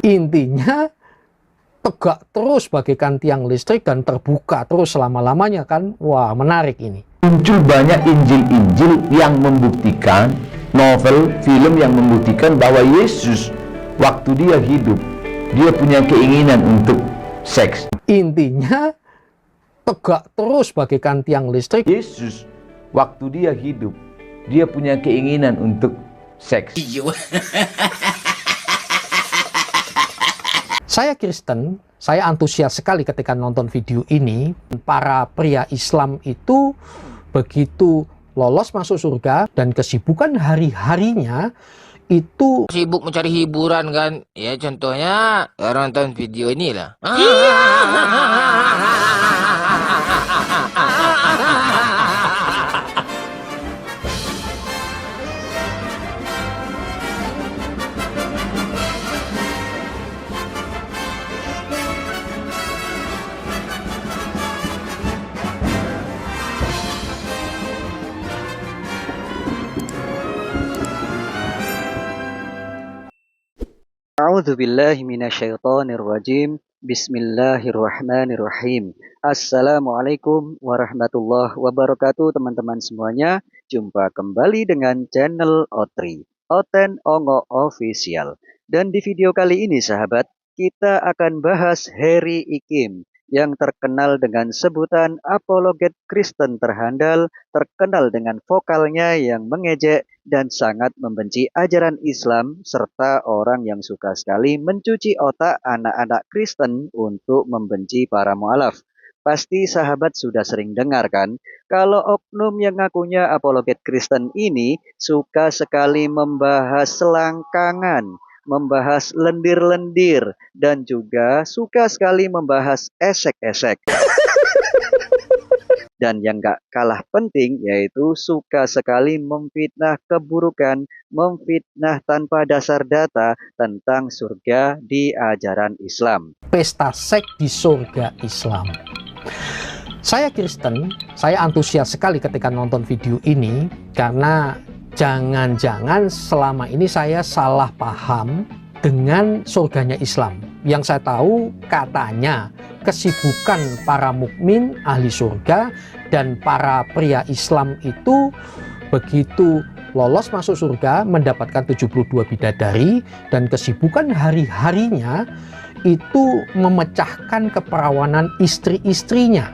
Intinya tegak terus bagaikan tiang listrik dan terbuka terus selama-lamanya kan. Wah, menarik ini. Muncul banyak Injil-Injil yang membuktikan, novel, film yang membuktikan bahwa Yesus waktu dia hidup, dia punya keinginan untuk seks. Intinya tegak terus bagaikan tiang listrik. Yesus waktu dia hidup, dia punya keinginan untuk seks. Saya Kristen, saya antusias sekali ketika nonton video ini. Para pria Islam itu begitu lolos masuk surga dan kesibukan hari-harinya itu sibuk mencari hiburan kan. Ya contohnya orang nonton video ini lah. A'udzubillahi minasyaitonirrajim. Bismillahirrahmanirrahim. Assalamualaikum warahmatullahi wabarakatuh, teman-teman semuanya. Jumpa kembali dengan channel Otri, Oten Ongo Official. Dan di video kali ini sahabat, kita akan bahas Harry Ikim yang terkenal dengan sebutan apologet Kristen terhandal, terkenal dengan vokalnya yang mengejek dan sangat membenci ajaran Islam, serta orang yang suka sekali mencuci otak anak-anak Kristen untuk membenci para mu'alaf. Pasti sahabat sudah sering dengar kan, kalau oknum yang ngakunya apologet Kristen ini suka sekali membahas selangkangan, membahas lendir-lendir, dan juga suka sekali membahas esek-esek. Dan yang gak kalah penting yaitu suka sekali memfitnah keburukan, memfitnah tanpa dasar data tentang surga di ajaran Islam. pesta seks di surga Islam. Saya Kristen, saya antusias sekali ketika nonton video ini karena jangan-jangan selama ini saya salah paham dengan surganya Islam. Yang saya tahu katanya kesibukan para mukmin ahli surga dan para pria Islam itu begitu lolos masuk surga mendapatkan 72 bidadari dan kesibukan hari-harinya itu memecahkan keperawanan istri-istrinya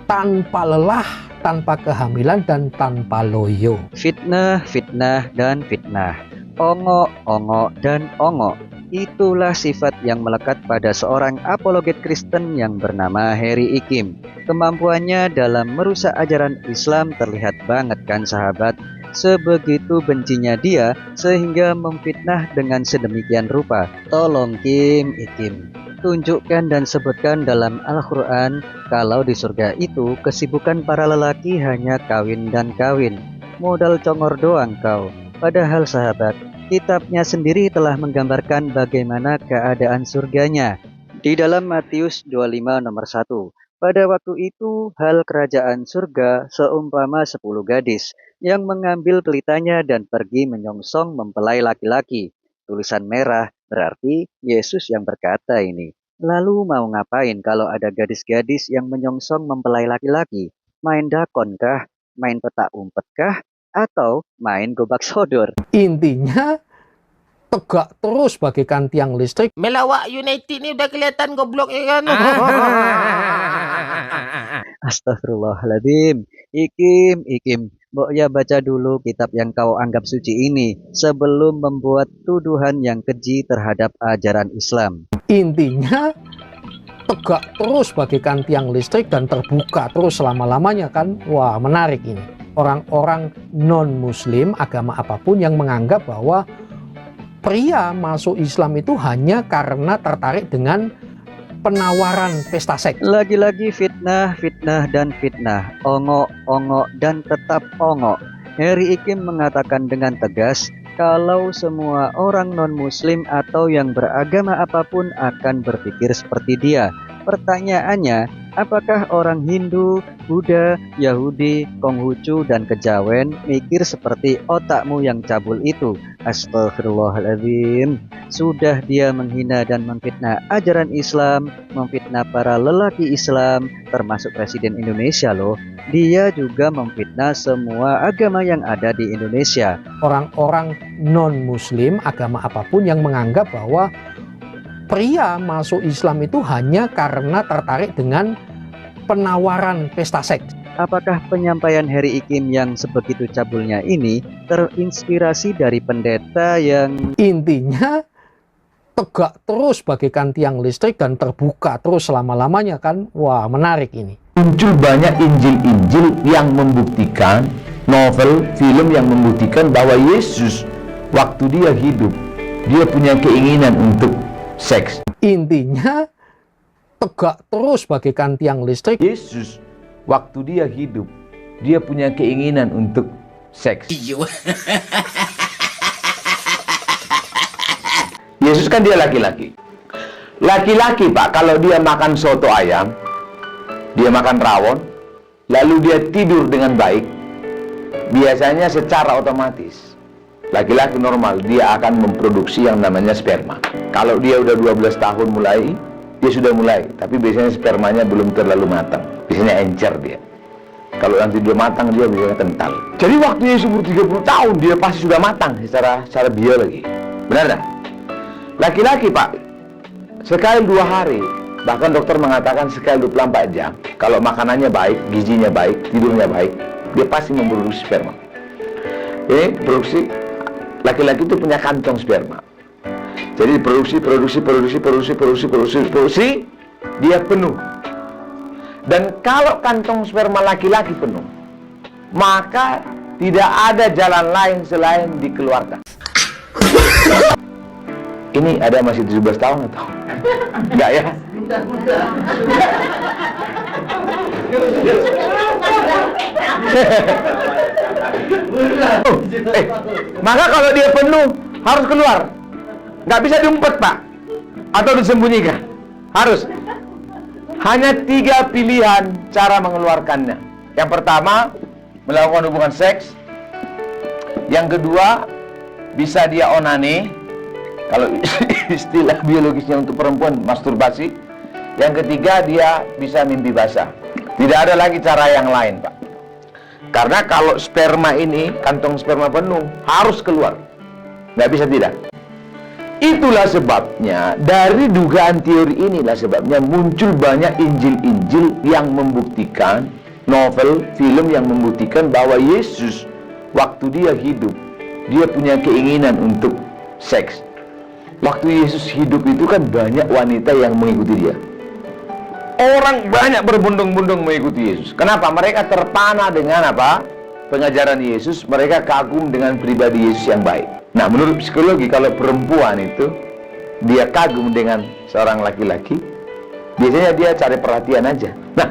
tanpa lelah, tanpa kehamilan, dan tanpa loyo. Fitnah, fitnah, dan fitnah. Ongo, ongo, dan ongo. Itulah sifat yang melekat pada seorang apologet Kristen yang bernama Harry Ikim. Kemampuannya dalam merusak ajaran Islam terlihat banget kan sahabat. Sebegitu bencinya dia sehingga memfitnah dengan sedemikian rupa. Tolong Kim, Ikim, tunjukkan dan sebutkan dalam Al-Quran kalau di surga itu kesibukan para lelaki hanya kawin dan kawin. Modal congor doang kau. Padahal sahabat, kitabnya sendiri telah menggambarkan bagaimana keadaan surganya. Di dalam Matius 25 nomor 1. Pada waktu itu hal kerajaan surga seumpama 10 gadis yang mengambil pelitanya dan pergi menyongsong mempelai laki-laki. Tulisan merah berarti Yesus yang berkata ini. Lalu mau ngapain kalau ada gadis-gadis yang menyongsong mempelai laki-laki? Main dakon kah? Main petak umpet kah? Atau main gobak sodor? Intinya tegak terus bagaikan tiang listrik. Melawak United ni udah kelihatan goblok ya kan. Astagfirullahaladzim. Ikim, Mbok ya baca dulu kitab yang kau anggap suci ini sebelum membuat tuduhan yang keji terhadap ajaran Islam. Intinya tegak terus bagaikan tiang listrik dan terbuka terus selama-lamanya kan. Wah, menarik ini. Orang-orang non-muslim agama apapun yang menganggap bahwa pria masuk Islam itu hanya karena tertarik dengan penawaran pesta seks. Lagi-lagi fitnah, fitnah, dan fitnah. Ongo, ongo, dan tetap ongo. Harry Ikim mengatakan dengan tegas kalau semua orang non-muslim atau yang beragama apapun akan berpikir seperti dia. Pertanyaannya, Apakah orang Hindu, Buddha, Yahudi, Konghucu, dan Kejawen mikir seperti otakmu yang cabul itu? Astagfirullahaladzim. Sudah dia menghina dan memfitnah ajaran Islam, memfitnah para lelaki Islam, termasuk Presiden Indonesia loh. Dia juga memfitnah semua agama yang ada di Indonesia. Orang-orang non-muslim, agama apapun, yang menganggap bahwa pria masuk Islam itu hanya karena tertarik dengan penawaran pesta seks. Apakah penyampaian Harry Ikim yang sebegitu cabulnya ini terinspirasi dari pendeta yang Intinya tegak terus bagaikan tiang listrik dan terbuka terus selama-lamanya kan? Wah, menarik ini. Muncul banyak Injil-Injil yang membuktikan, novel, film yang membuktikan bahwa Yesus waktu dia hidup, dia punya keinginan untuk seks. Intinya tegak terus bagaikan tiang listrik. Yesus waktu dia hidup, dia punya keinginan untuk seks. Yesus kan dia laki-laki. Laki-laki Pak, kalau dia makan soto ayam, dia makan rawon, lalu dia tidur dengan baik, biasanya secara otomatis laki-laki normal dia akan memproduksi yang namanya sperma. Kalau dia udah 12 tahun mulai, dia sudah mulai, tapi biasanya spermanya belum terlalu matang, biasanya encer dia. Kalau nanti dia matang, dia biasanya kental. Jadi waktu Yesus umur 30 tahun, dia pasti sudah matang secara biologi. Benar tak? Laki-laki Pak, sekali 2 hari, bahkan dokter mengatakan sekali 24 jam, kalau makanannya baik, gizinya baik, tidurnya baik, dia pasti memproduksi sperma. Ini produksi, laki-laki itu punya kantong sperma. Jadi produksi, dia penuh. Dan kalau kantong sperma laki-laki penuh, maka tidak ada jalan lain selain dikeluarkan. Ini ada masih 17 tahun atau? Enggak ya? Maka kalau dia penuh, harus keluar. Nggak bisa diumpet Pak, atau disembunyikan. Harus. Hanya 3 pilihan cara mengeluarkannya. Yang pertama, melakukan hubungan seks. Yang kedua, bisa dia onani. Kalau istilah biologisnya untuk perempuan, masturbasi. Yang ketiga, dia bisa mimpi basah. Tidak ada lagi cara yang lain Pak. Karena kalau sperma ini, kantong sperma penuh, harus keluar. Nggak bisa tidak. Itulah sebabnya, dari dugaan teori inilah sebabnya muncul banyak Injil-Injil yang membuktikan, novel, film yang membuktikan bahwa Yesus waktu dia hidup, dia punya keinginan untuk seks. Waktu Yesus hidup itu kan banyak wanita yang mengikuti dia. Orang banyak berbondong-bondong mengikuti Yesus. Kenapa? Mereka terpana dengan apa? Pengajaran Yesus. Mereka kagum dengan pribadi Yesus yang baik. Nah, menurut psikologi, kalau perempuan itu dia kagum dengan seorang laki-laki, biasanya dia cari perhatian aja. Nah,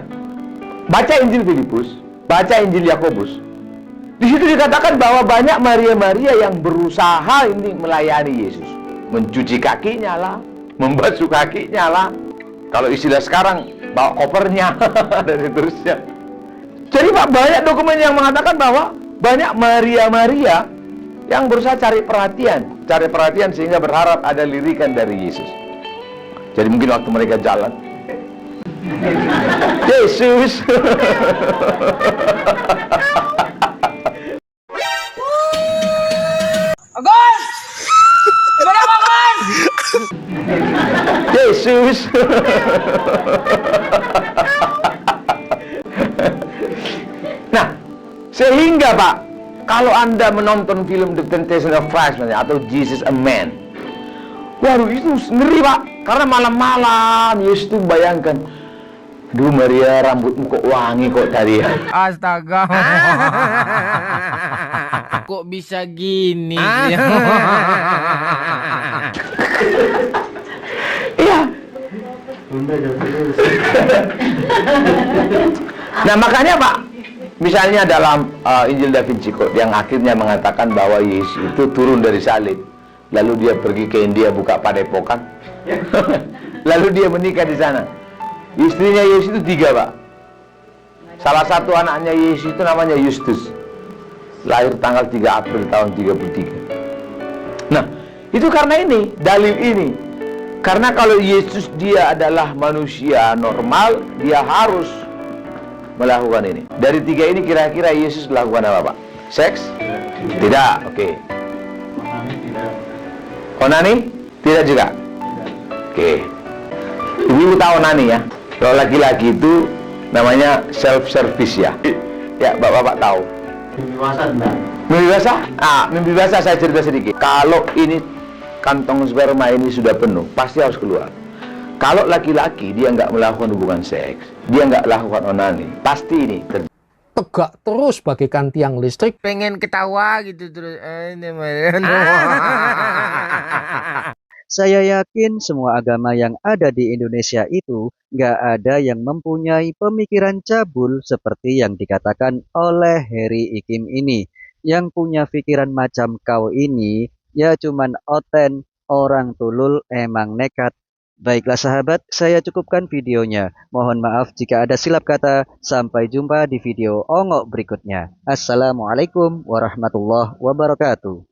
baca Injil Filipus, baca Injil Yakobus. Di situ dikatakan bahwa banyak Maria-Maria yang berusaha ini melayani Yesus. Mencuci kakinya lah, membasuh kakinya lah. Kalau istilah sekarang, bawa kopernya dan seterusnya. Jadi Pak, banyak dokumen yang mengatakan bahwa banyak Maria-Maria yang berusaha cari perhatian sehingga berharap ada lirikan dari Yesus. Jadi mungkin waktu mereka jalan, Yesus. Agus! Gimana Agus? Yesus. Nah, sehingga Pak, kalau Anda menonton film The Temptation of Christ atau Jesus a Man, waduh itu ngeri Pak. Karena malam-malam Yesus itu bayangkan, aduh Maria, rambutmu kok wangi kok tadi ya. Astaga. Kok bisa gini sih? Iya. Nah makanya Pak, misalnya dalam Injil Da Vinci Code yang akhirnya mengatakan bahwa Yesus itu turun dari salib, lalu dia pergi ke India buka padepokan, lalu dia menikah di sana. Istrinya Yesus itu 3, Pak. Salah satu anaknya Yesus itu namanya Justus. Lahir tanggal 3 April tahun 33. Nah, itu karena ini, dalil ini. Karena kalau Yesus dia adalah manusia normal, dia harus melakukan ini. Dari 3 ini kira-kira Yesus melakukan apa, Pak? Seks? Tidak. Oke. Onani? Tidak juga. Oke. Ibu tahu onani ya? Kalau laki-laki itu namanya self service ya. Ya, Bapak tahu. Mimpi basah enggak? Mimpi basah? Mimpi basah saya cerita sedikit. Kalau ini kantong sperma ini sudah penuh, pasti harus keluar. Kalau laki-laki dia nggak melakukan hubungan seks, dia nggak lakukan onani, pasti ini terjadi. Tegak terus bagaikan tiang listrik. Pengen ketawa gitu terus. Saya yakin semua agama yang ada di Indonesia itu nggak ada yang mempunyai pemikiran cabul seperti yang dikatakan oleh Heri Ikim ini. Yang punya pikiran macam kau ini ya cuman oten, orang tulul emang nekat. Baiklah sahabat, saya cukupkan videonya. Mohon maaf jika ada silap kata. Sampai jumpa di video ongok berikutnya. Assalamualaikum warahmatullahi wabarakatuh.